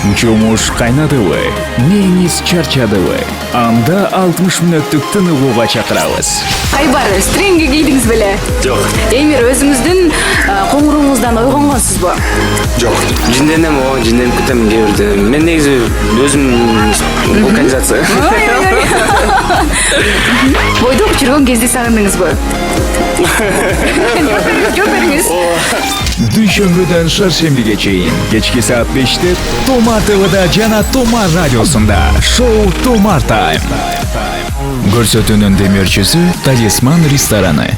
Жумуш кайнадыбы, неңиз чарчадыбы? Анда 60 мүнөттүк тыныгууга чакырабыз. Айбар, стринги кийдиңиз беле? Жок. Эмир, өзүңүздүн коңуруңуздан ойгонгонсузбу? Жок. Жинденем, жинденип кетем кээ бирде. Мен негизи өзүм вулканизация. Бойдок жүргөн кезде сагындыңызбы? Жооп бериңиз. Дүйшөмбүдөн шаршембиге чейин кечки саат 5те Томар ТВда жана Томар радиосунда шоу Томар Тайм. Көрсөтүүнүн демөөрчүсү Талисман рестораны.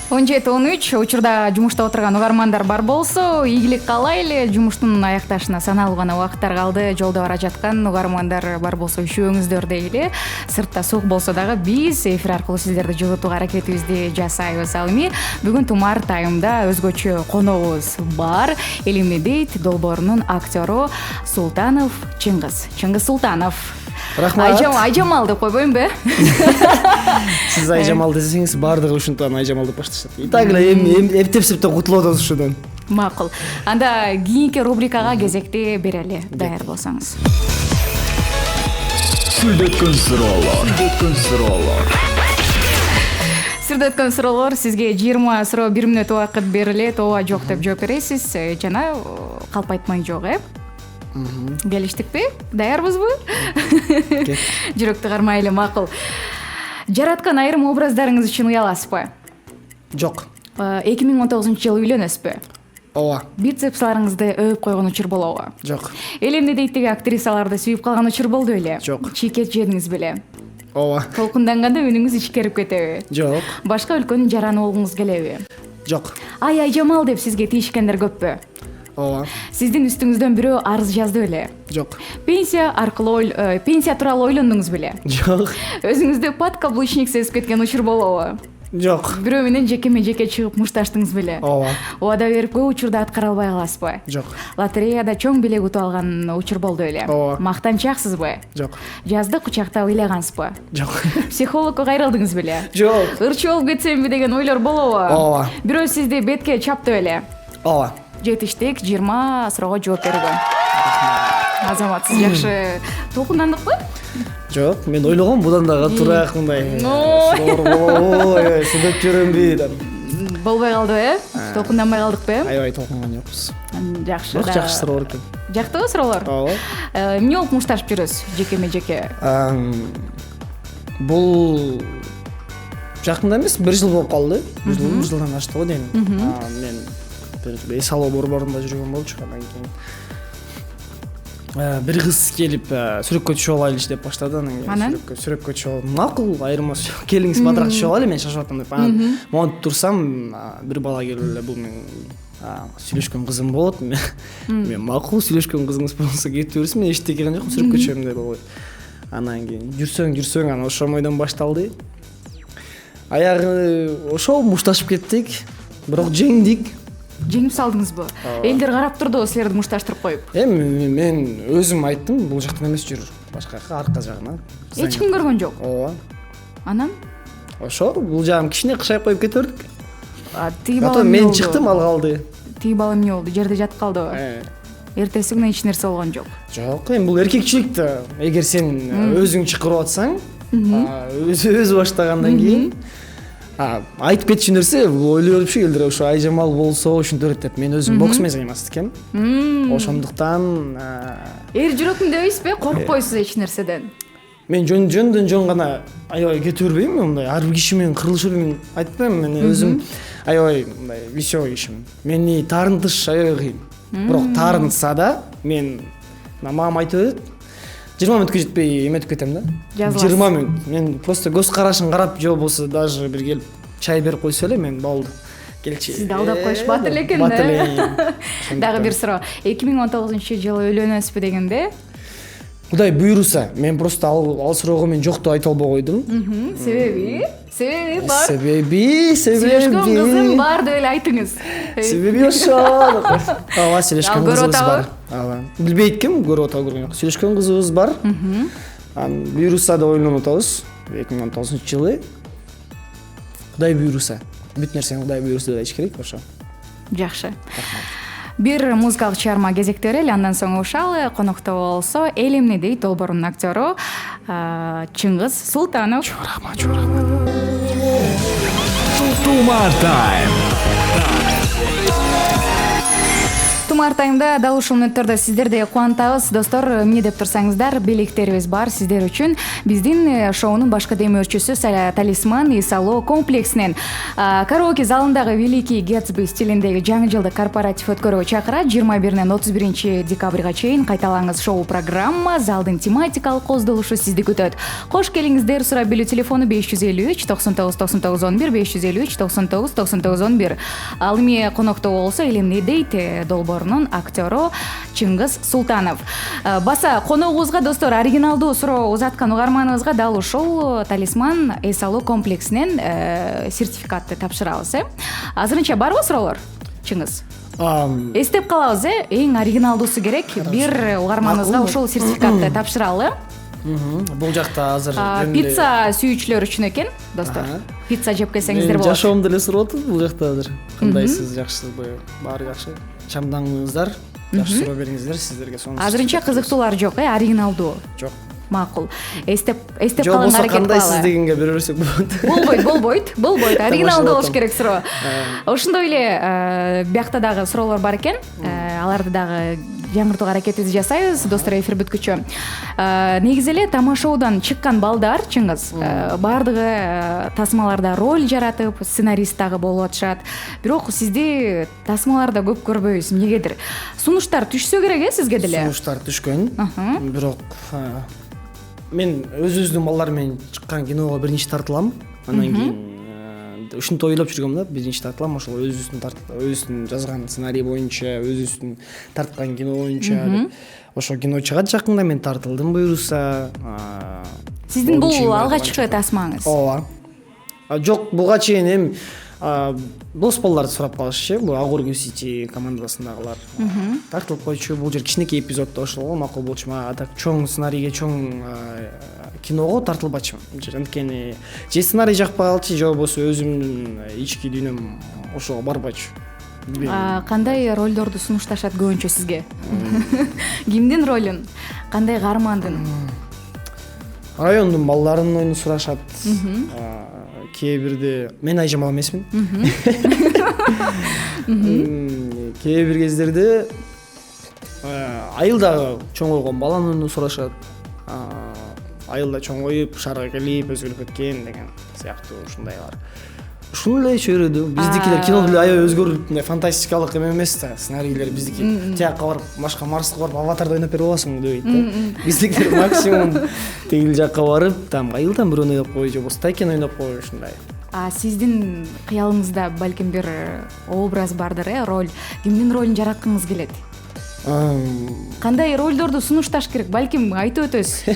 17-13 учурда жумушта отурган угармандар бар болсо, ийгилик каалайлы. Жумуштун аякташына саналуу гана убакыттар калды. Жолдо бара жаткан угармандар бар болсо, үшөөңүздөр дейли. Сыртта суук болсо дагы биз эфир аркылуу сиздерди жоготууга аракетибизди жасайбыз. Ал эми бүгүн Томар Таймда өзгөчө коногубуз бар. Элимне дейт долбоорунун актёру Султанов Чыңгыз Султанов. Рахмат. Айжамал деп койбоймбу? Сиз Айжамал десеңиз баардыгы ушунтан Айжамал деп башташат. И так эле эптеп-септеп кутулуп атабыз ушудан. Макул. Анда кийинки рубрикага кезекти берели. Даяр болсоңуз. Сүрдөткөн суроолор. Сүрдөткөн суроолор сизге 20 суроо 1 мүнөт убакыт берилет. Ооба жок деп жооп бересиз жана калп айтмай жок, Келиштикпи? Даярбызбы? Жүрөктү кармайлы, макул. Жараткан айрым образдарыңыз үчүн уяласызбы? Жок. 2019-жылы үйлөнөсүзбү? Ооба. Бицепсларыңызды өп койгон учур болобу? Жок. Элемне дейттеги актрисаларды сүйүп калган учур болду беле? Жок. Чийкет жедиңиз беле? Ооба. Толкунданганда үнүңүз ичкерип кетеби? Жок. Башка өлкөнүн жараны болгуңуз келеби? Жок. Айжамал деп сизге тийишкендер көппү? Ооба. Сиздин үстүңүздөн бирөө арыз жазды беле? Жок. Пенсия тууралуу ойлондуңуз беле? Жок. Өзүңүздө подкаблучник сезип кеткен учур болобу? Жок. Бирөө менен жеке чыгып мушташтыңыз беле? Ооба. Убада берип көп учурда аткара албай каласызбы? Жок. Лотереяда чоң белек утуп алган учур болду беле? Ооба. Мактанчаксызбы? Жок. Жазды кучактап ыйлagансызбы? Жок. Психологко кайрылдыңыз беле? Жок. Ырчы болуп кетсемби деген ойлор болобу? Ооба. Бирөө сизди бетке чапты беле? Ооба. Жетиштик 20 суроого жооп берүүгө. Азамат, сиз жакшы толкундандыкпы? Жок, мен ойлогом будан дагы турак мындай. Сүрдөп жүрөмбү деп. Болбой калды, толкунданбай калдыкпы? Аябай толкунган жокпуз. Жакшы. Бирок жакшы суроо экен. Жактыбы суроолор? Ооба. Эмне болуп мушташып жүрөсүз жеке? Бул жакында эмес, 1 жыл болуп калды. 1 жылдан ашты го дейм. Мен бир эс алуу борборунда жүргөн болчу, андан кийин бир кыз келип сүрөккө түшүп алайлычы деп баштады. Анан сүрөккө түшүп макул, айырмасы жок. Келиңиз батыраак түшүп алайлы, мен шашып атам деп. Анан монтип турсам, бир бала келип эле бул менин сүйлөшкөн кызым болот. Мен макул, сүйлөшкөн кызыңыз болсо кетип берсин, мен эчтеке кылган жокмун, сүрөккө түшөм деп койду. Анан кийин жүрсөң, анан ошол бойдон башталды. Аягы ошол мушташып кеттик, бирок жеңдик. Жеңип салдыңызбы? Элдер карап турду силерди мушташтырып коюп. Мен өзүм айттым, бул жактан эмес жүр, башка арка жагына. Эч ким көргөн жок. Ооба. Анан? Ошо, бул жагым кичине кышайып коюп кете бердик. Тиги бала мен чыктым, ал калды. Тиги бала эмне болду? Жерде жатып калдыбы? Эртеси күнү эч нерсе болгон жок. Жок, бул эркекчилик да. Эгер сен өзүң чакырып атсаң, өзү баштагандан кийин айтып кетчү нерсе, ойлой берипчи элдер, ошо Айжамал болсо ушинтип берет деп. Мен өзүм бокс менен займасыз экенмин. Ошондуктан эр жүрөкмүн дебейсизби? Коркпойсуз эч нерседен. Мен жөн гана аябай кете бербейм, мындай ар бир киши менен кырылыша бербейм, айтпайм. Мен өзүм аябай мындай веселый кишимин. Мени таарынтыш аябай кыйын. Бирок таарынтса да, мен мамам айтып берет, 20 мүнөткө жетпей эметип кетем да. 20 мүнөт. Мен просто көз карашын карап, же болбосо даже бир келип чай берип койсо эле, мен болду. Келчи. Сизди алдап коюшпат эле экен да. Дагы бир суроо. 2019-жылы үйлөнөсүзбү дегенде? Кудай буйруса, мен просто ал суроого мен жок деп айта албай койдум. Себеби бар. Себеби. Сүйлөшкөн кызым бар деп эле айтыңыз. Себеби ошол. Ооба, сүйлөшкөн кызыбыз бар. Ооба. Билбейт ким, көрүп атабы көргөн жок. Сүйлөшкөн кызыбыз бар. Буйруса деп ойлонуп атабыз. 2019-жылы. Кудай буйруса. Бүт нерсени Кудай буйруса деп айтыш керек, ошо. Жакшы. бир музыкалык чыгарма кезектери эле, андан соң ушал. Конокто болсо Эл эмне дейт долбоорунун актеру Чыңгыз Султанов. Рахмат. Тумар тайм. Тумар таймда дал ушул мүнөттөрдө сиздерди кубантабыз. Достор, эмне деп турсаңыздар, белектерибиз бар сиздер үчүн. Биздин шоунун башкы демөөрчүсү Талисман Эсало комплексинен караоке залындагы Великий Гэтсби стилиндеги жаңы жылдык корпоратив өткөрүүгө чакырат. 21-ден 31 декабрга чейин кайталаңыз шоу программа. Залдын тематикалык коздолушу сизди күтөт. Кош келиңиздер. Сурап билүү телефону 553 99 99 11 553 99 99 11. Ал эми конокто болсо Эл эмне дейт долбоорунун актеру Чыңгыз Султанов. Баса коногубузга достор оригиналдуу суроо узаткан угарманыбызга дал ушул Талисман Эсало комплексинен сертификатты тапшырабыз. Азырынча барбы суроолор, Чыңгыз? Эстеп калабыз, эң оригиналдуусу керек. Бир угарманыбызга ушул сертификатты тапшыралы. Бул жакта азыр пицца сүйүүчүлөр үчүн экен, достор. Пицца жеп келсеңиздер болот. Жашоомду эле сурап атат бул жакта азыр. Кандайсыз, жакшысызбы? Баары жакшы. Чамдаңыңыздар, жакшы суроо бериңиздер, сиздерге сонун. Азырынча кызыктуулар жок, оригиналдуу. Жок. Макул. Эстеп калган аракет кылалы. Кандайсыз дегенге бере берсек болот. Болбойт. Оригиналдуу болуш керек суроо. Ошондой эле биякта дагы суроолор бар экен. Аларды дагы жаңыртууга аракетибизди жасайбыз, достор, эфир бүткүчө. Негизи эле тамашоодон чыккан балдар, Чыңгыз, баардыгы тасмаларда роль жаратып, сценарист дагы болуп атышат. Бирок сизди тасмаларда көп көрбөйбүз. Эмнегедир? Сунуштар түшсө керек, сизге деле? Сунуштар түшкөн. Бирок мен өзүбүздүн балдар менен чыккан киного биринчи тартылам. Андан кийин ушинтип ойлоп жүргөм да, биринчи тартылам, ошол өзүбүздүн жазган сценарий боюнча, өзүбүздүн тарткан кино боюнча. Ошол кино чыгат жакында, мен тартылдым буюрса. Сиздин бул алгачкы тасмаңыз? Ооба. Жок, буга чейин эми дос балдарды сурап калышчы, бул Агургу Сити командасындагылар. Тартылып койчу, бул жер кичинекей эпизоддо ошол макул болчу. Мага так чоң сценарийге, чоң киного тартылбачы. Анткени же сценарий жакпай калчы, же болбосо өзүмдүн ички дүйнөм ошого барбачы. Кандай ролдорду сунушташат көбүнчө сизге? Кимдин ролун? Кандай каармандын? Райондун балдарынын оюнун сурашат. Кээ бирде мен айжамал эмесмин. Кээ бир кездерде айылдагы чоңойгон баланын сурашат. Айылда чоңоюп, шаарга келип, өзгөрүп кеткен деген сыяктуу ушундайлар. Ушул эле чөйрөдү. Биздикилер киноду эле аябай өзгөрүп, фантастикалык эмес да, сценарийлер биздики. Тияка барып, башка Марска барып, Аватарда ойноп берип аласың дейт да. Биздикилер максимум тегил жакка барып, там айылдан бирөө ойноп кой, же болбосо тайкен ойноп кой, ушундай. Сиздин кыялыңызда балким бир образ бардыр, роль. Кимдин ролун жараткыңыз келет? Кандай ролдорду сунушташ керек? Балким айтып өтөсүз.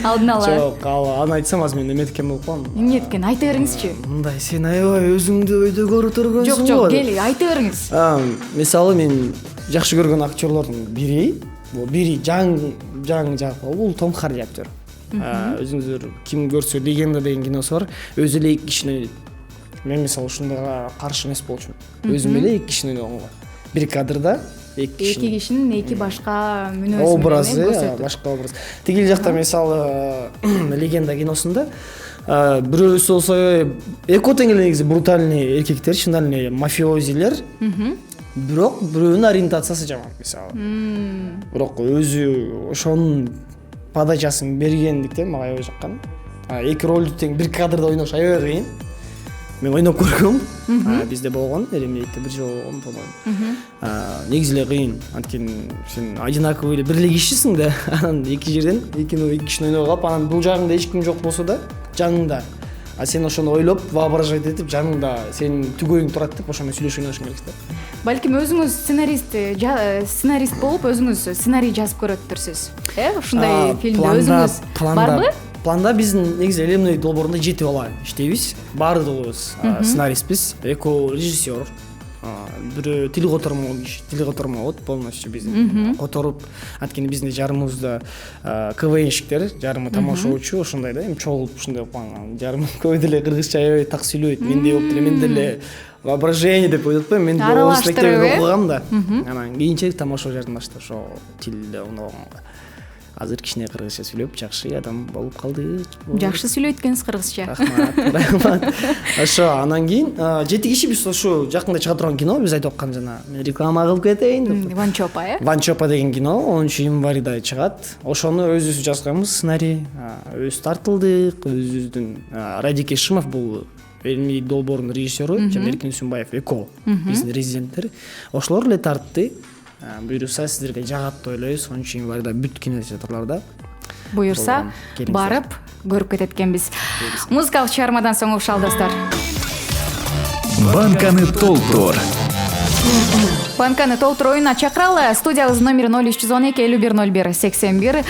Алдын ала. Жок, аны айтсам азыр мен эметкен болуп калам. Эмне эткен? Айта бериңизчи. Мындай, сен аябай өзүңдү өйдө көрүп тургансың. Жок, кели, айта бериңиз. Мисалы, мен жакшы көргөн актерлордун бири, бул бири жаң жак, бул Том Харди актер. Өзүңүздөр ким көрсө Легенда деген киносу бар. Өзү эле 2 кишини ойнойт. Мен мисалы ушундайга каршы эмес болчумун. Өзүм эле 2 кишини ойногонго. Бир кадрда 2 кишинин 2 башка мүнөзү образы, башка образ. Тигил жакта мисалы Легенда киносунда бирөөсү болсо эко тең эле негизи брутальный эркектер, чын эле мафиозилер. Бирок бирөөнүн ориентациясы жаман, мисалы. Бирок өзү ошонун подачасын бергендиктен мага аябай жаккан. 2 ролду тең бир кадрда ойнош аябай кыйын. Мен ойноп көргөм. Бизде болгон, Эремейтте бир жолу болгон, по-моему. Негизи эле кыйын. Анткени сен одинаковый эле бир эле кишисиң да, анан 2 жерден 2 кишини ойноп калып, анан бул жагыңда эч ким жок болсо да, жаныңда. Сен ошону ойлоп, воображать этип, жаныңда сенин түгөйүң турат деп, ошо менен сүйлөшүп ойношуң керек да. Балким өзүңүз сценарист болуп, өзүңүз сценарий жазып көрөттүрсүз. Ушундай фильмде өзүңүз барбы? Планда биздин негизи Элемный долбоорунда 7 бала иштейбиз. Баардыгыбыз сценаристпиз, эко режиссер, бирөө тил котормо болот полностью биздин которуп анткени биздин жарымыбызда КВНщиктер жарымы тамашачу ушундай да эми чогулуп ушундай кылып калган жарымы көбү деле кыргызча аябай так сүйлөйт мендей болуп деле мен деле воображение деп коет го мен орус мектебинде окугам да анан кийинчерээк тамаша жардамдаштыр ошо тилде оңдогонго азыр кичине кыргызча сүйлөп жакшы адам болуп калды жакшы сүйлөйт экенсиз кыргызча. рахмат ошо анан кийин 7 киши биз ошо жакында чыга турган кино биз айтып аткан жана мен реклама кылып кетейин деп Ванчопа Ванчопа деген кино 10-январда чыгат ошону өзүбүз жазганбыз сценарий өзүбүз тартылдык өзүбүздүн Радик Ешимов бул Элми долбоордун режиссеру жана Эркин Үсүнбаев экөө биздин резиденттер ошолор эле тартты буюрса сиздерге жагат деп ойлойбуз 10-январда бүт кинотеатрларда буюрса барып көрүп кетет экенбиз. Музыкалык чыгармадан соң угуш достор. Банканы толтур. Банканы толтур оюнуна чакыралы. Студиябыздын номери 0312 510181.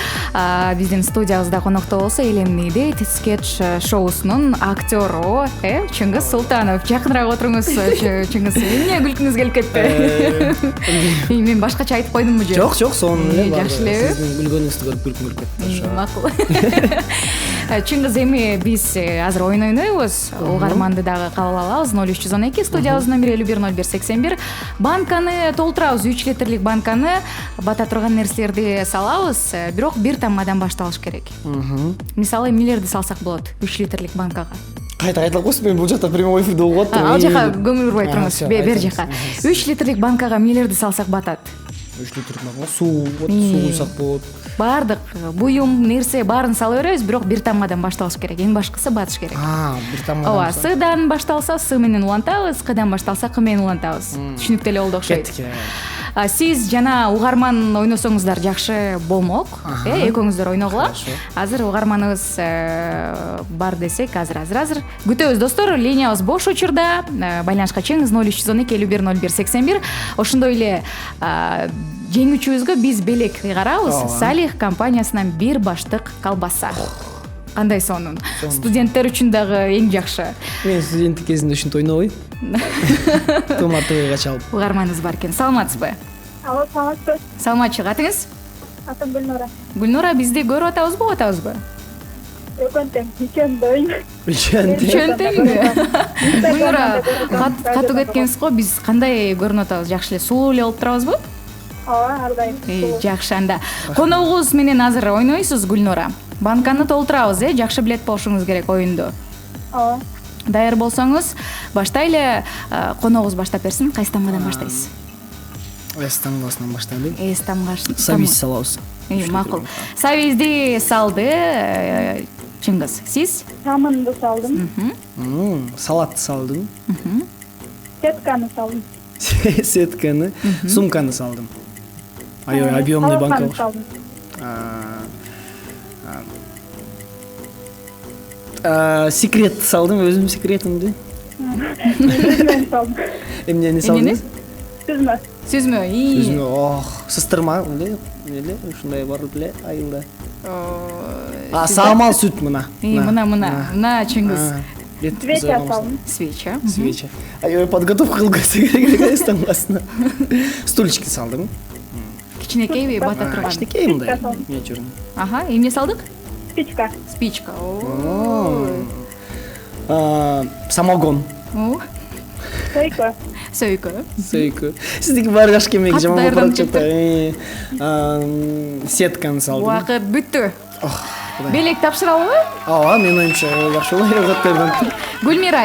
Биздин студиябызда конокто болсо Элемни дейт скетч шоусунун актёру Чыңгыз Султанов. Жакыныраак отуруңуз Чыңгыз. Эмне күлкүңүз келип кетти? Мен башкача айтып койдумбу же? Жок, сонун эле. Жакшы элеби? Сиздин күлгөнүңүздү көрүп күлкүм келип кетти. Макул. Чыңгыз эми биз азыр оюн ойнойбуз. Угарманды дагы кабыл алабыз. 0312 студиябыздын номери 510181. Банканы толтурабыз, 3 литрлик банканы бата турган нерселерди салабыз, бирок бир тамгадан башталыш керек. Мисалы эмнелерди салсак болот 3 литрлик банкага? Кайта айтып койсуң, мен бул жакта прямой эфирде болуп атам. Ал жака көңүл бурбай туруңуз, бер жака. 3 литрлик банкага эмнелерди салсак батат? 3 литрлик банкага суу куйсак болот. Баардык буюм, нерсе баарын сала беребиз, бирок бир тамгадан башталыш керек. Эң башкысы батыш керек. Бир тамгадан. Ооба, сыдан башталса сы менен улантабыз, кыдан башталса кы менен улантабыз. Түшүнүктүү эле болду окшойт. Сиз жана угарман ойносоңуздар жакшы болмок, экөөңүздөр ойногула. Азыр угарманыбыз бар десек, азыр күтөбүз достор. Линиябыз бош учурда, байланышка чыгыңыз 0312 510181. Ошондой эле жеңүүчүбүзгө биз белек карабыз. Салих компаниясынан бир баштык колбаса. Кандай сонун? Студенттер үчүн дагы эң жакшы. Мен студенттик кезинде ушинтип ойнобой. Томатовыйга чалып. Угарманыңыз бар экен. Саламатсызбы? Алло, саламатсызбы? Саламатчы, атыңыз? Атым Гүлнура. Гүлнура, бизди көрүп атабызбы, атабызбы? Өкөнтең, ичөндөйм. Ичөндөймбү? Гүлнура, катуу кеткенсиз го, биз кандай көрүнүп атабыз? Жакшы эле сулуу эле болуп турабызбы? Ооба, ар дайым. Жакшы, анда. Коногубуз менен азыр ойнойсуз, Гүлнура. Банканы толтурабыз, жакшы билет болушуңуз керек оюнду. Ооба. Даяр болсоңуз, баштайлы, коногубуз баштап берсин. Кайсы тамгадан баштайсыз? Эс тамгасынан баштайлы. Эс тамгасы. Сабиз салабыз. Макул. Сабизди салды Чыңгыз. Сиз? Самынды салдым. Салатты салдым. Сетканы салдым. Сетканы, сумканы салдым. Объемный банка. Секрет салдым, өзүм секретимди. Сүзмө салдым. Эмнени салдыңыз? Сүзмө. Сүзмө. Сүзмө. Сыстырма эле ушундай бар эле айылда. Саамал сүт мына. Мына Чыңгыз. Свеча салдым. Свеча. Подготовка кылып кетсе керек эс тамгасына. Стульчики салдым. Кичинекейби бата турган? Кичинекей мындай. Нечурун. Эмне салдык? Спичка. Спичка. Самогон. Сөйкө. Сиздики баары жакшы кемеги жаман болуп жатат. Сетканы салдым. Убакыт бүттү. Белек тапшыралбы? Ооба, мен оюмча жакшы болот бердим. Гүлмира,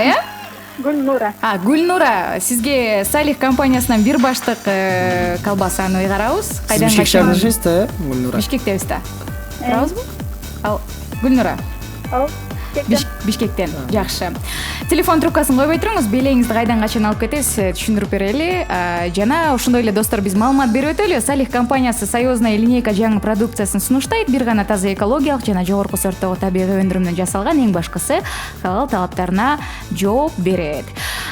Гүлнура. Гүлнура, сизге Салих компаниясынан бир баштык колбасаны ыйгарабыз. Кайдан качырдыңыз да, Гүлнура? Бишкектебиз да. Турабызбы? Ал Гүлнура. Бишкектен. Жакшы. Телефон трубкасын койбой туруңуз, белегиңизди кайдан качан алып кетесиз, түшүндүрүп берели. Жана ошондой эле достор, биз маалымат берип өтөлү. Салих компаниясы союзная линейка жаңы продукциясын сунуштайт. Бир гана таза экологиялык жана жогорку сорттогу табигый өндүрүмдөн жасалган, эң башкысы халал талаптарына жооп берет.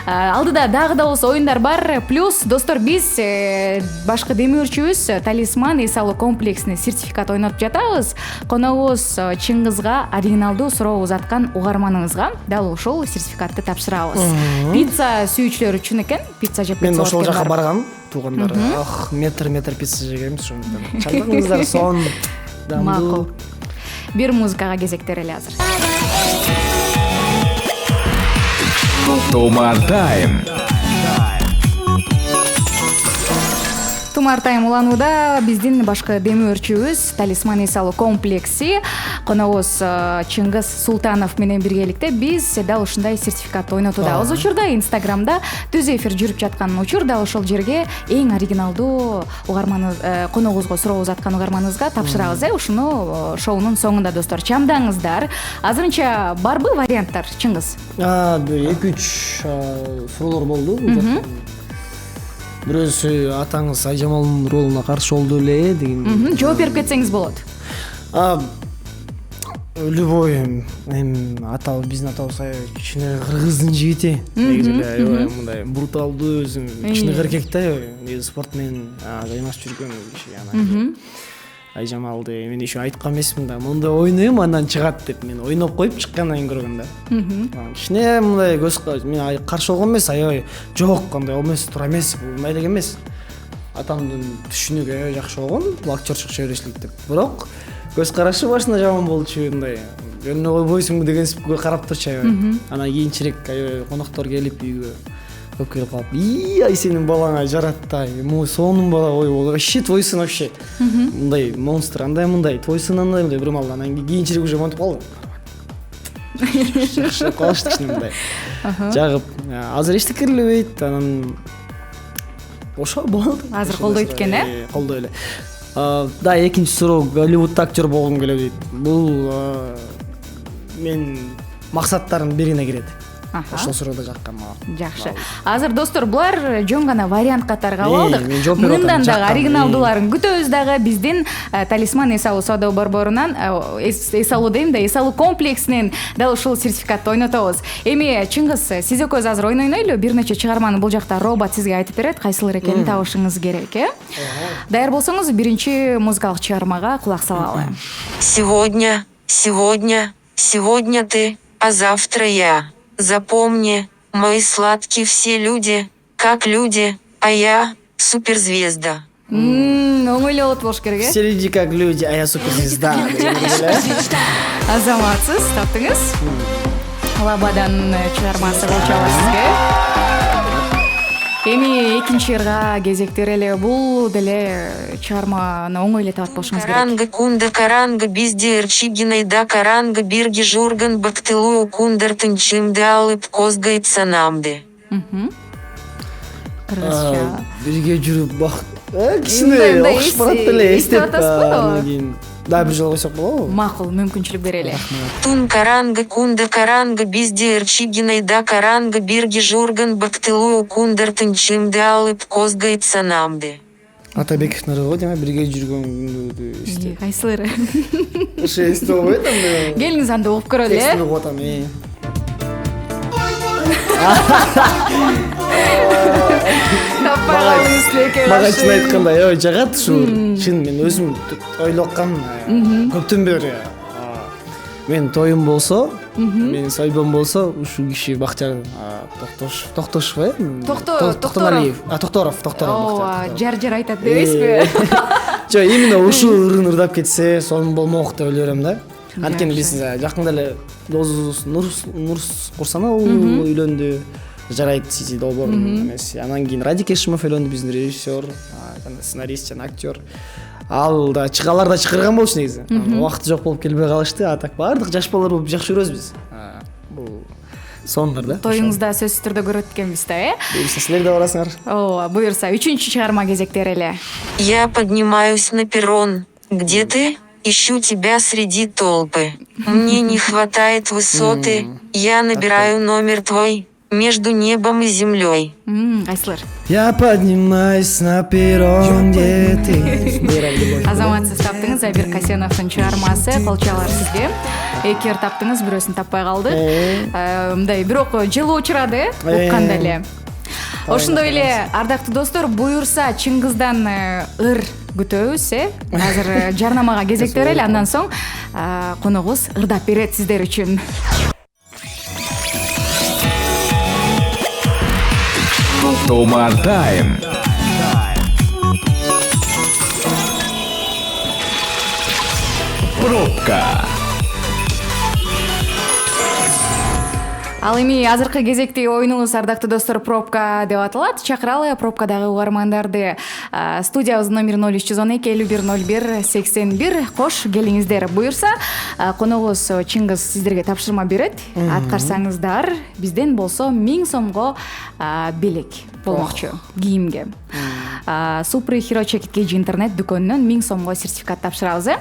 Алдыда дагы да болсо оюндар бар. Плюс достор, биз башкы демөөрчүбүз Талисман эс алуу комплексине сертификат ойнотуп жатабыз. Коногубуз Чыңгызга оригиналдуу суроо узаткан угарманыңызга дал ошол сертификатты тапшырабыз. Пицца сүйүүчүлөр үчүн экен. Пицца жеп Мен ошол жака баргам, туугандар. Метр пицца жегенбиз ошондо. Чалдыңыздар сон. Макул. Бир музыкага кезектер эле азыр. Тумар Тайм. Тумар Тайм уланууда биздин башкы демөөрчүбүз Талисман эс алуу комплекси. Коногубуз Чыңгыз Султанов менен биргеликте биз дал ушундай сертификат ойнотуудабыз. Учурда Инстаграмда түз эфир жүрүп жаткан учур дал ошол жерге эң оригиналдуу угарманы коногубузга суроо узаткан угарманыбызга тапшырабыз. Ушуну шоунун соңунда достор чамдаңыздар. Азырынча барбы варианттар, Чыңгыз? 2-3 суроолор болду. Бирөөсү атаңыз Айжамалдын ролуна каршы болду эле деген. Жооп берип кетсеңиз болот. Любой атабыз, биздин атабыз кичине кыргыздын жигити. Негизи эле мындай бруталдуу, өзү кичине эркек да, негизи спорт менен жаймашып жүргөн киши. Анан Айжамалды мен еще айткан эмесмин да, мындай ойнойм андан чыгат деп. Мен ойноп коюп чыккандан кийин көргөн да. Кичине мындай мен каршы болгон эмес, аябай жок, андай эмес, туура эмес, бул мындай деген эмес. Атамдын түшүнүгү аябай жакшы болгон, бул актёрчулук чеберештик деп. Бирок көз карашы башында жаман болчу, мындай жөнүнө койбойсуңбу деген сипке карап турчу аябай. Анан кийинчерээк аябай коноктор келип үйгө көп келип калып, ай сенин балаңа жарат да, сонун бала, ой, вообще твой сын вообще. Мындай монстр, андай, твой сын андай, бир маал анан кийинчерээк уже монтип калды. Жакшы калышты кичине мындай. Жагып, азыр эчтеке элебейт, анан ошо болду. Азыр колдойт экен, колдой эле. Да, экинчи суроо, Голливудда актер болгум келет дейт. Бул мен максаттардын бирине кирет. Ошол суроода жаккан мага. Жакшы. Азыр достор, булар жөн гана вариант катары кабыл алдык. Мындан дагы оригиналдууларын күтөбүз дагы биздин Талисман эс алуу соода борборунан, эс алуу дейм да, эс алуу комплексинен дал ушул сертификатты ойнотобуз. Эми Чыңгыз, сиз экөөбүз азыр ойнойлу, бир нече чыгарманы бул жакта робот сизге айтып берет, кайсылар экенин табышыңыз керек, Даяр болсоңуз, биринчи музыкалык чыгармага кулак салалы. Сегодня ты, а завтра я. Запомни, мои сладкие все люди, как люди, а я суперзвезда. Оңойлоп болуш керек, Все люди как люди, а я суперзвезда. Азаматсыз, таптыңыз. Лабадан чыгармасы болчу сизге. Эми экинчи ырга кезектер эле, бул деле чыгарманы оңой эле таап болушуңуз керек. Каранга кунда каранга бизде эрчигинайда каранга бирги журган бактылуу кундартын чымды алып козгайтса намды. Кыргызча. Бирге жүрүп бак. Кичине окшоп барат эле, эстеп атасызбы? Да, бир жолу койсок болобу? Макул, мүмкүнчүлүк берели. Тун каранга кунда каранга бизде эрчигинайда каранга бирги журган бактылуу кундартын чымды алып козгайтса намды. Атабековдун ырыгы дейм, бирге жүргөн күндү эстеп. Кайсылары? Ошо эстеп албайт анда. Келиңиз анда окуп көрөлү, Текстин окуп атам. Мага чын айтканда аябай жагат ушу. Чын мен өзүм ойлоп аткам көптөн бери. Мен тоюм болсо, мен сайбам болсо, ушул киши Бактияр Токтошов, Токтоналиев. Токторов. Жар айтат дебейсизби? Жок, именно ушул ырын ырдап кетсе, сонун болмок деп ойлойм да. Анткени биз жакында эле Дозус Нур Курсанов үйлөндү. Жарайт Сизи Долбор эмес. Анан кийин Радик Эшимов үйлөндү, биздин режиссер, сценарист жана актер. Ал да чыгалар да чакырган болчу негизи. Убакыты жок болуп келбей калышты. А так баардык жаш балдар болуп жакшы көрөбүз биз. Бул сонур да. Тоюңузда сөзсүз түрдө көрөт экенбиз да, Буюрса силер да барасыңар. Буюрса, үчүнчү чыгарма кезектер эле. Я поднимаюсь на перрон. Где ты? Ищу тебя среди толпы. Мне не хватает высоты. Я набираю номер твой. Между небом и землей. Кайсылар? Я поднимаюсь на перрон, где ты? Азаматсыз таптыңыз, Сабир Касеновдун чыгармасы «Колчалар» сизге. Эки эр таптыңыз, бирөөсүн таппай калдык. Мындай бирок жылуу учурады укканда эле. Ошондой эле ардактуу достор, буюрса Чыңгыздан ыр күтөбүз, Азыр жарнамага кезек берели, андан соң коногубуз ырдап берет сиздер үчүн. Тумар Тайм. Пробка. Ал эми азыркы кезекти оюнубуз ардактуу достор пробка деп аталат. Чакыралы пробкадагы угармандарды. Студиябыздын номери 0312 5101 81. Кош келиңиздер. Буюрса коногубуз Чыңгыз сиздерге тапшырма берет. Аткарсаңыздар бизден болсо 1000 сомго белек болмокчу кийимге. Супер Hero чекиткеji интернет дүкөнүнөн 1000 сомго сертификат тапшырабыз.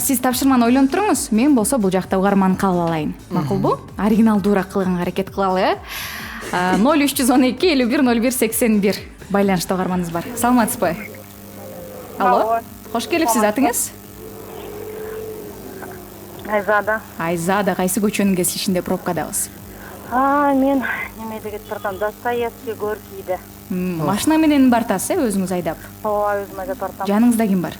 Сиз тапшырманы ойлонуп туруңуз. Мен болсо бул жакта угарман кабыл алайын. Макулбу? Оригиналдуураак кылганга аракет кылалы. 0312 5101 81 байланышта угарманыбыз бар. Саламатсызбы? Алло. Кош келипсиз, атыңыз? Айзада. Айзада, кайсы көчөнүн кесилишинде пробкадабыз? Мен немеде кетип бартам, Достоевский Горькийде. Машина менен бартасыз, өзүңүз айдап? Ооба, өзүм айдап бартам. Жаныңызда ким бар?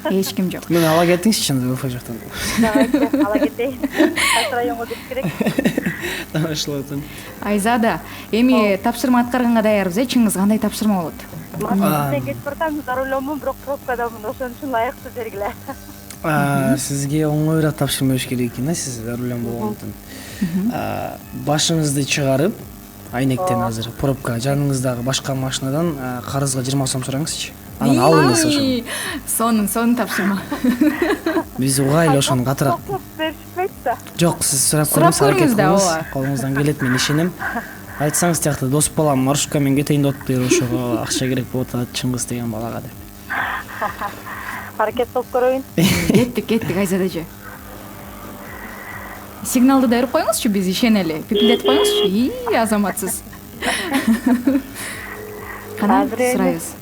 Эч ким жок. Мени ала кетиңизчи чын УФ жактан. Давайте, ала кетейин. Кайсы районго кетиш керек? Таанышылып атам. Айзада, эми тапшырма аткарганга даярбыз, Чыңгыз кандай тапшырма болот? Машинаден кетип бартам, за рулёмун, бирок пробкадамын, ошон үчүн ылайыктуу бергиле. Сизге оңоюраак тапшырма бериш керек экен, сиз рулем болгондон. Башыңызды чыгарып, айнектен азыр пробка жаныңыздагы башка машинадан карызга 20 сом сураңызчы. Анан алыңыз ошону. Сонун тапшырма. Биз угайлы ошону катыраак. Беришпейт да. Жок, сиз сурап Сурап көрүңүз, аракет көрүңүз да, кылыңыз. ооба. Колуңуздан келет, мен ишенем. Айтсаңыз тиякта дос балам маршрутка мен кетейин деп атты, ошого акча керек болуп атат Чыңгыз деген балага деп. Аракет кылып көрөйүн. Кеттик, Айзадажы. Сигналды да берип коюңузчу, биз ишенели. Пипилдетип коюңузчу. Азаматсыз. Кана сурайбыз.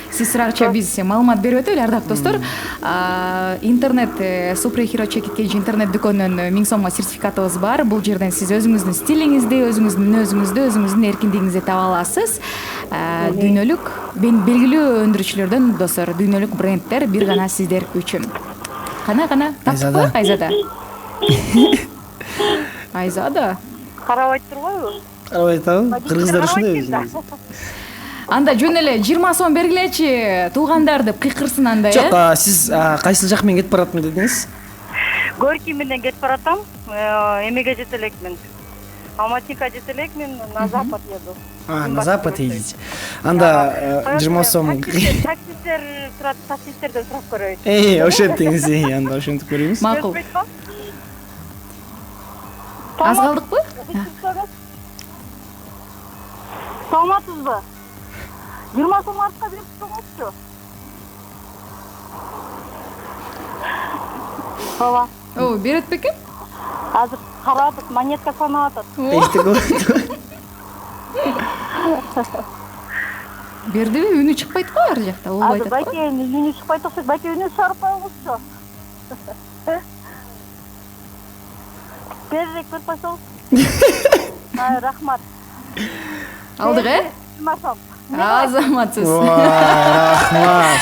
Сиз сурагыча биз маалымат берип өтөлү, ардактуу достор. Интернет Супер Hero чекиткеji интернет дүкөнүнөн 1000 сомго сертификатыбыз бар. Бул жерден сиз өзүңүздүн стилиңизди, өзүңүздүн эркиндигиңизди таба аласыз. Дүйнөлүк белгилүү өндүрүүчүлөрдөн достор, дүйнөлүк брендтер бир гана сиздер үчүн. Кана таптыкпы Айзада? Айзада. Карабайт турбайбы? Карабайт атабы? Кыргыздар ушундай өзү. Анда жөн эле 20 сом бергилечи, туугандар деп кыйкырсын анда, Жок, сиз кайсы жак менен кетип баратмын дедиңиз? Горький менен кетип баратам. Эмеге жете элекмин. Алматинка жете элекмин, на запад еду. На запад едите. Анда 20 сом. Таксистер турат, таксистерден сурап көрөйүн. Ошентиңиз, анда ошентип көрөбүз. Макул. Аз калдыкпы? Саламатсызбы? 20 сом артка берип турмакчы. Ооба. Берет бекен? Азыр карап, монетка санап атат. Бердиби? Үнү чыкпайт го ар жакта, ооба айтат. Азыр байке үнү чыкпайт окшойт, байке үнү чыгарып коюңузчу. Беререк берип койсоңуз. Рахмат. Алдык, 20 сом. Азаматсыз. Рахмат.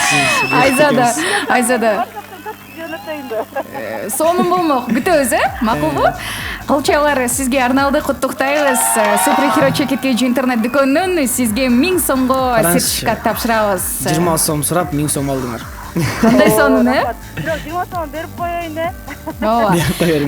Айзада. Сонун болмок, күтөбүз, макулбу? Колчалар сизге арналды, куттуктайбыз. Супер Hero чекиткеji интернет дүкөнүнөн сизге 1000 сомго сертификат тапшырабыз. 20 сом сурап 1000 сом алдыңар. Кандай сонун, 20 сом берип коеюн, Ооба.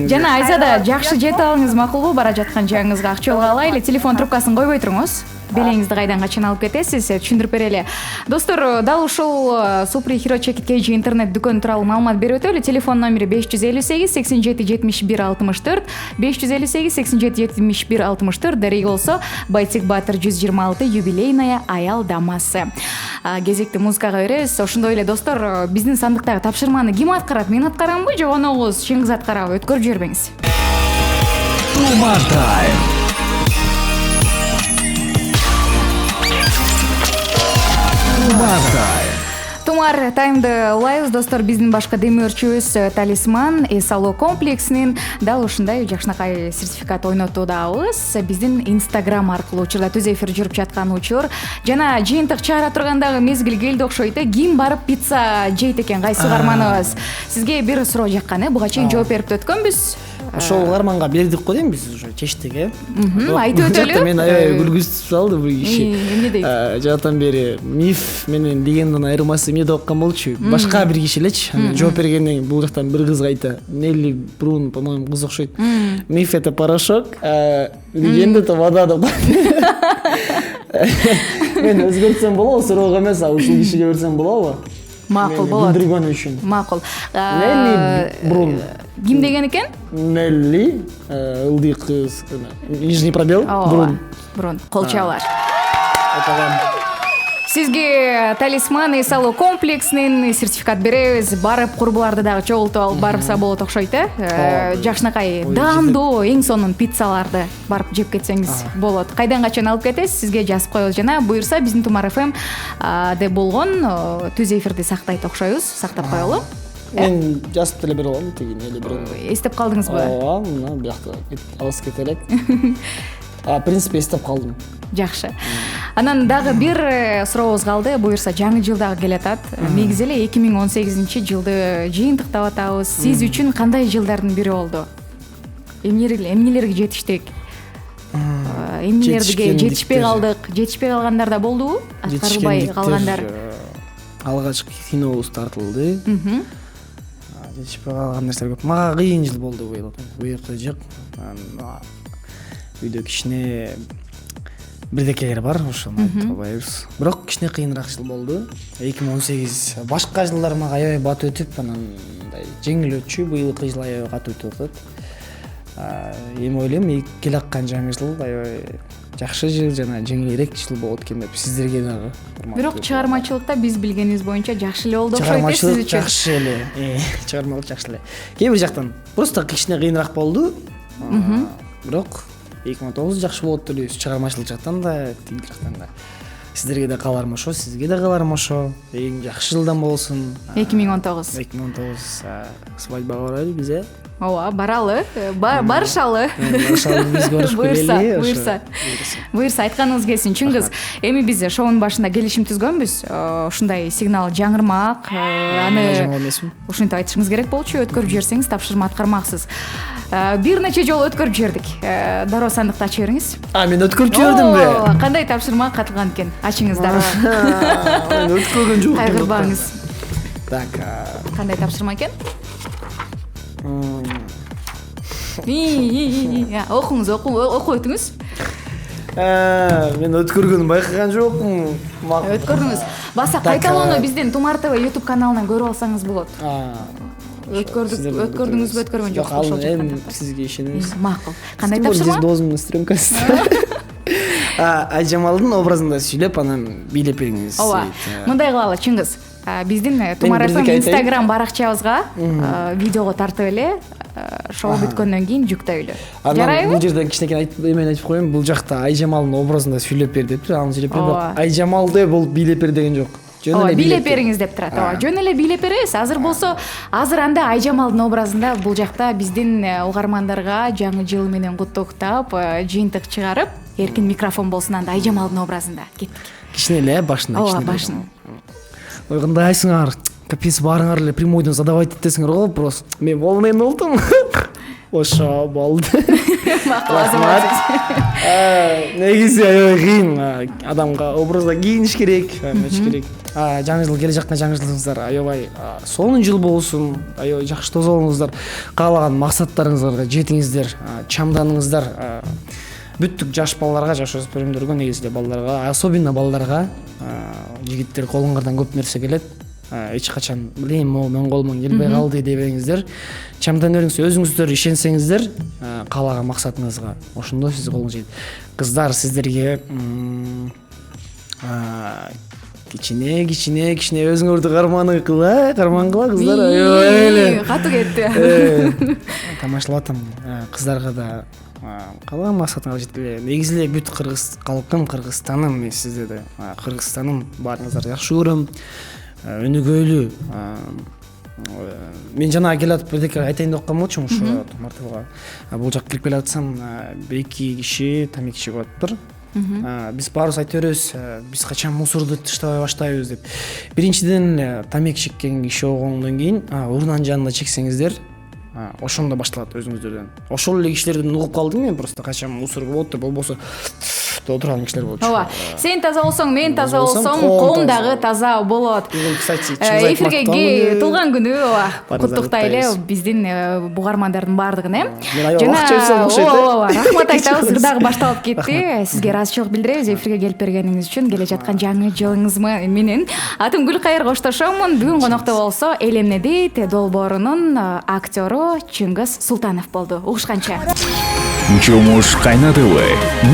Жана Айзада, жакшы жете алыңыз, макулбу? Бара жаткан жагыңызга акчалга алайлы. Телефон трубкасын койбой туруңуз. Белеңизди кайдан качан алып кетесиз, түшүндүрүп берели. Достор, дал ушул Супер Hero чекиткеji интернет дүкөнү тууралуу маалымат берип өтөлү. Телефон номери 558 87 71 64, 558 87 71 64. Дареги болсо Байтек Батыр 126 юбилейная аялдамасы. Кезекти музыкага беребиз. Ошондой эле достор, биздин сандыктагы тапшырманы ким аткарат? Мен аткарамбы, же оногуз Чыңгыз аткарабы? Өткөрүп жибербеңиз. Тумар Тайм. Тумар таймды улайбыз достор, биздин башка демөөрчүбүз Талисман эс-алуу комплексинин дал ушундай жакшынакай сертификат ойнотуудабыз. Биздин Instagram аркылуу учурда түз эфир жүрүп жаткан учур жана жыйынтык чыгара тургандагы мезгил келди окшойт. Ким барып пицца жейт экен, кайсы угарманыбыз? Сизге бир суроо жаккан, буга чейин жооп берип өткөнбүз. Ошол угарманга бердик го дейм биз уже чечтик, Айтып өтөлү. Мен аябай күлгүсүп салды бир киши. Эмне дейт? Жаатан бери миф менен легенданын айырмасы эмне деп аткан болчу? Башка бир киши элечи. Жооп бергенден кийин бул жактан бир кыз айта. Нелли Брун, по-моему, кыз окшойт. Миф это порошок, легенда это вода деп. Мен өзгөртсөм болобу, суроого эмес, ушул кишиге берсем болобу? Макул болот. Билдиргөн үчүн. Макул. Нелли Брун. Ким деген экен? Нелли, ылдый кыз, нижний пробел, Брун, кол чабалар. Сизге Талисман эс-алуу комплексинин сертификат беребиз. Барып курбуларды дагы чогултуп алып барса болот окшойт, жакшынакай даамдуу эң сонун пиццаларды барып жеп кетсеңиз болот. Кайдан качан алып кетесиз? Сизге жазып коебуз жана буюрса биздин Тумар ФМ деп болгон түз эфирди сактайт окшойбуз, сактап коелу. Мен жазып деле бере алам, тиги эле бир. Эстеп калдыңызбы? Ооба, мына биякта алыс кете элек. В принципе, эстеп калдым. Жакшы. Анан дагы бир сурообуз калды. Буюрса жаңы жыл дагы келатат. Негизи эле 2018-жылды жыйынтыктап атабыз. Сиз үчүн кандай жылдардын бири болду? Эмнелерге жетиштик? Эмнелерге жетишпей калдык? Жетишпей калгандар да болдубу? Аткарылбай калгандар. Алгач кинобуз тартылды. Жетишпей калган нерселер көп. Мага кыйын жыл болду быйыл. Буйрукта жок. Үйдө кичине бирдекелер бар, ошону айтып койбойбуз. Бирок кичине кыйыныраак жыл болду. 2018 башка жылдар мага аябай бат өтүп, анан мындай жеңил өтчү. Быйылкы жыл аябай катуу өтүп атат. Эми ойлойм, келаткан жаңы жыл аябай жакшы жыл жана жеңилирээк жыл болот экен деп сиздерге дагы. Бирок чыгармачылыкта биз билгенибиз боюнча жакшы эле болду окшойт сиз үчүн. Жакшы эле. Чыгармалык жакшы эле. Кээ бир жактан просто кичине кыйыныраак болду. Бирок 2009 жакшы болот деп ойлойбуз. Чыгармачылык жактан да, тиги жактан да. Сиздерге да кааларым ошо, сизге да кааларым ошо. Эң жакшы жылдан болсун. 2019. 2019 свадьбага барайлы биз, Ооба, баралы, барышалы. Барышалы биз көрүшүп келели. Буюрса айтканыңыз келсин. Чын кыз, эми биз шоунун башында келишим түзгөнбүз. Ушундай сигнал жаңырмак, аны ушинтип айтышыңыз керек болчу. Өткөрүп жиберсеңиз тапшырма аткармаксыз. Бир нече жолу өткөрүп жибердик. Дароо сандыкты ачып бериңиз. Мен өткөрүп жибердимби? Кандай тапшырма катылган экен? Ачыңыз дароо. Мен өткөргөн жокмун. Кайгырбаңыз. Так. Кандай тапшырма экен? Окуңуз, окуп өтүңүз. Мен өткөргөнүн байкаган жокмун. Өткөрдүңүз. Баса кайталоону биздин Тумар ТВ YouTube каналынан көрүп алсаңыз болот. Өткөрдүңүзбү, өткөргөн жок. Ал эми сизге ишенебиз. Макул. Кандай тапшырма? Дозумдун стрёмкасы. Айжамалдын образында сүйлөп, анан бийлеп бериңиз. Ооба. Мындай кылалы, чын кыз. Биздин Тумар ФМ Instagram баракчабызга видеого тартып эле шоу бүткөндөн кийин жүктөйлү. Жарайбы? Бул жерден кичинекей айтып коеюн, бул жакта Айжамалдын образында сүйлөп бер дептир, аны сүйлөп бер. Айжамалды бул бийлеп бер деген жок. Ооба, бийлеп бериңиз деп турат. Ооба, жөн эле бийлеп беребиз. Азыр болсо, азыр анда Айжамалдын образында бул жакта биздин угармандарга жаңы жыл менен куттуктап, жыйынтык чыгарып, эркин микрофон болсун анда Айжамалдын образында. Кеттик. Кичине эле башында. Ооба, башында. Ой, кандайсыңар? Капец, барыңар эле прямойдон задавать этесиңер го, вопрос. Мен болмайм болдум. Ошо болду. Негизи аябай кыйын. Адамга образда кийиниш керек, керек. Жаңы жыл келе жаткан жаңы жылыңыздар аябай сонун жыл болсун, аябай жакшы тоза болуңуздар, каалаган максаттарыңызга жетиңиздер, чамданыңыздар. Бүттүк жаш балдарга, жаш өспүрүмдөргө, негизи эле балдарга, особенно балдарга, жигиттер колуңардан көп нерсе келет. Эч качан билем, мен колуман келбей калды дебеңиздер. Чамдан бериңиз, өзүңүздөр ишенсеңиздер, каалаган максатыңызга, ошондо сиз колуңуз жетет. Кыздар, сиздерге кичине өзүңөрдү карман кыла кыздар. Аябай катуу кетти. Тамашалап атам. Кыздарга да калаган максатыңарга жеткиле. Негизи эле бүт кыргыз калкым, Кыргызстаным, мен сиздерди Кыргызстаным баарыңыздарды жакшы көрөм. өнүгөйлүү. Мен жана келатып бирдеке айтайын деп аткан болчумун ошо Томартыбага. Бул жакка кирип келатсам бир эки киши, там эки киши болуптур. Биз баарыбыз айта беребиз, биз качан мусорду таштабай баштайбыз деп. Биринчиден тамеки чеккен киши болгондон кийин урнанын жанында чексеңиздер, ошондо башталат өзүңүздөрдөн. Ошол эле кишилерден угуп калдым мен, просто качан мусор болот деп болбосо деп отурган кишилер болчу. ооба, сен таза болсоң, мен таза болсом, коом дагы таза болот. Эфирге туулган күнү куттуктайлы биздин бугармандардын баардыгын, Мен аябай акча жибсем окшойт. Ооба, рахмат айтабыз, ырдагы башталып кетти. Сизге ыраазычылык билдиребиз эфирге келип бергениңиз үчүн, келе жаткан жаңы жылыңыз менен. Атым Гүлкайыр коштошомун. Бүгүн конокто болсо Эл эмне дейт долбоорунун актеру Чыңгыз Султанов болду. Угушканча. Жумуш кайнадыбы,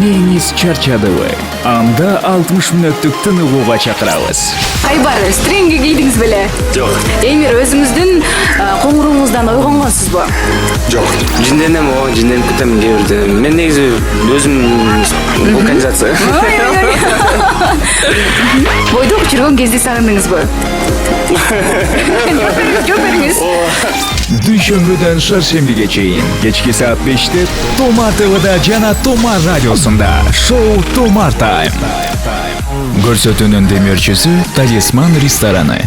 неңиз чарчадыбы? Анда 60 мүнөттүк тыныгууга чакырабыз. Айбар, стринги кийдиңиз беле? Жок. Эмир, өзүңүздүн коңуруңуздан ойгонгонсузбу? Жок. Жинденем жинденип кетем кээ бирде. Мен негизи өзүм вулканизация. Бойдок жүргөн кезде сагындыңызбы? Жооп бериңиз. Дүйшөмбүдөн шаршембиге чейин кечки саат 5-те Томар ТВда жана Томар радиосунда шоу Томар Тайм. Көрсөтүүнүн демөөрчүсү Талисман рестораны.